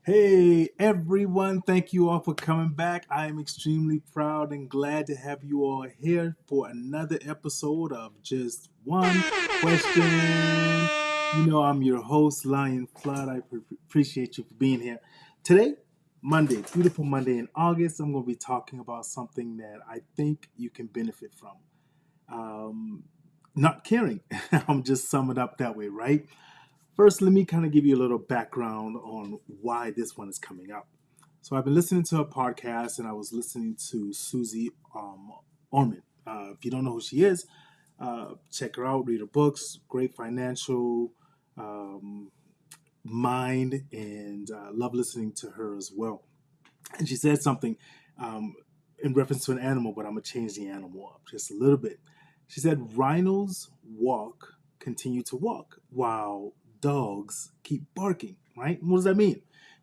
Hey everyone, thank you all for coming back. I am extremely proud and glad to have you all here for another episode of Just One Question. You know, I'm your host, Lion Fludd. I appreciate you for being here. Today, Monday, beautiful Monday in August, I'm going to be talking about something that I think you can benefit from. Not caring. I'm just summing it up that way, right? First, let me kind of give you a little background on why this one is coming up. So, I've been listening to a podcast and I was listening to Susie Orman. If you don't know who she is, check her out, read her books, great financial um, mind, and love listening to her as well. And she said something in reference to an animal, but I'm going to change the animal up just a little bit. She said, rhinos continue to walk, while dogs keep barking, right? What does that mean?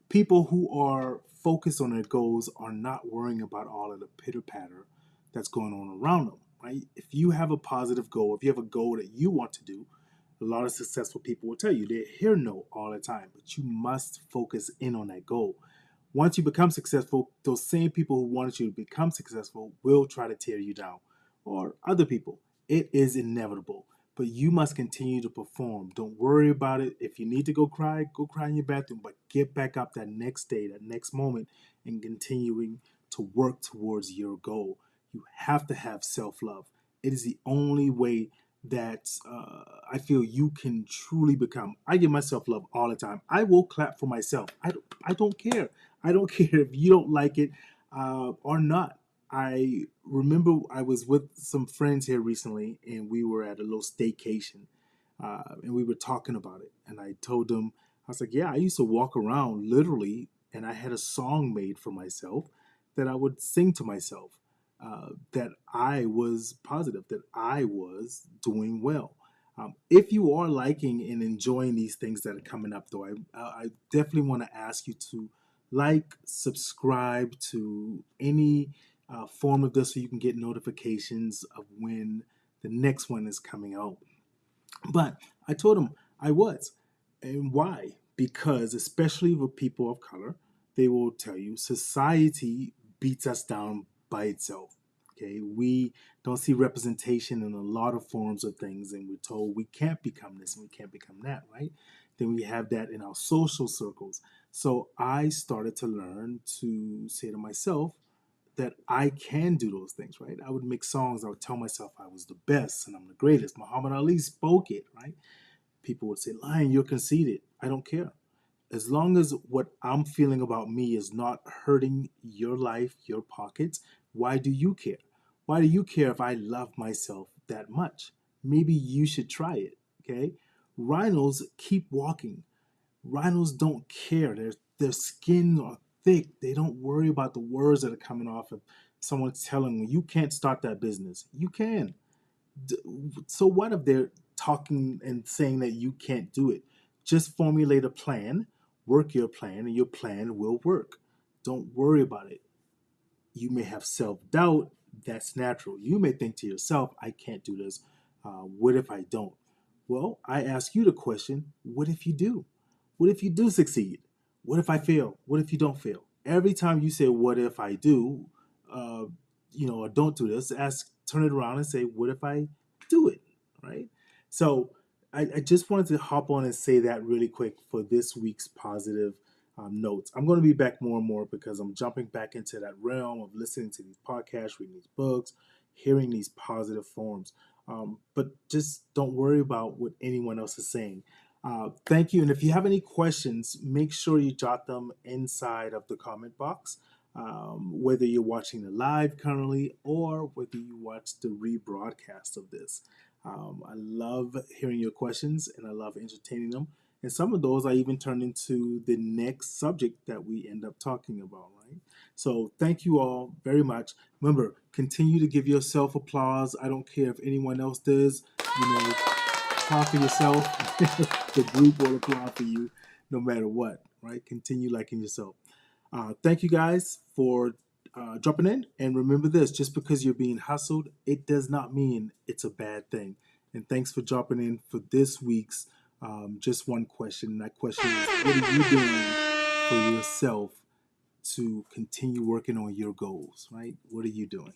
People who are focused on their goals are not worrying about all of the pitter patter that's going on around them, right? If you have a positive goal, if you have a goal that you want to do, a lot of successful people will tell you they hear no all the time, but you must focus in on that goal. Once you become successful, those same people who wanted you to become successful will try to tear you down, or other people. It is inevitable, but you must continue to perform. Don't worry about it. If you need to go cry in your bathroom, but get back up that next day, that next moment, and continuing to work towards your goal. You have to have self-love. It is the only way that I feel you can truly become. I give myself love all the time. I will clap for myself. I don't care. I don't care if you don't like it or not. I remember I was with some friends here recently, and we were at a little staycation, and we were talking about it. And I told them, I was like, "Yeah, I used to walk around literally, and I had a song made for myself that I would sing to myself, that I was positive, that I was doing well." If you are liking and enjoying these things that are coming up, though, I definitely want to ask you to like, subscribe to any form of this so you can get notifications of when the next one is coming out. But I told him I was. And why? Because, especially with people of color, they will tell you society beats us down by itself. Okay, we don't see representation in a lot of forms of things, and we're told we can't become this and we can't become that, right? Then we have that in our social circles. So I started to learn to say to myself that I can do those things, right? I would make songs, I would tell myself I was the best and I'm the greatest. Muhammad Ali spoke it, right? People would say, Lion, you're conceited. I don't care. As long as what I'm feeling about me is not hurting your life, your pockets, why do you care? Why do you care if I love myself that much? Maybe you should try it, okay? Rhinos keep walking. Rhinos don't care. Their skin are thick. They don't worry about the words that are coming off of someone's telling them, you can't start that business. You can. So what if they're talking and saying that you can't do it? Just formulate a plan, work your plan, and your plan will work. Don't worry about it. You may have self-doubt. That's natural. You may think to yourself, I can't do this. What if I don't? Well, I ask you the question, what if you do? What if you do succeed? What if I fail? What if you don't fail? Every time you say, what if I do, uh, or don't do this, turn it around and say, what if I do it, right? So I just wanted to hop on and say that really quick for this week's positive notes. I'm going to be back more and more because I'm jumping back into that realm of listening to these podcasts, reading these books, hearing these positive forms. But just don't worry about what anyone else is saying. Thank you. And if you have any questions, make sure you jot them inside of the comment box, whether you're watching the live currently or whether you watch the rebroadcast of this. I love hearing your questions and I love entertaining them. And some of those I even turned into the next subject that we end up talking about, right? So thank you all very much. Remember, continue to give yourself applause. I don't care if anyone else does. Applaud for yourself. The group will applaud for you no matter what, right? Continue liking yourself. Thank you guys for dropping in. And remember this, just because you're being hustled, it does not mean it's a bad thing. And thanks for dropping in for this week's Just One Question. And that question is, what are you doing for yourself to continue working on your goals, right? What are you doing?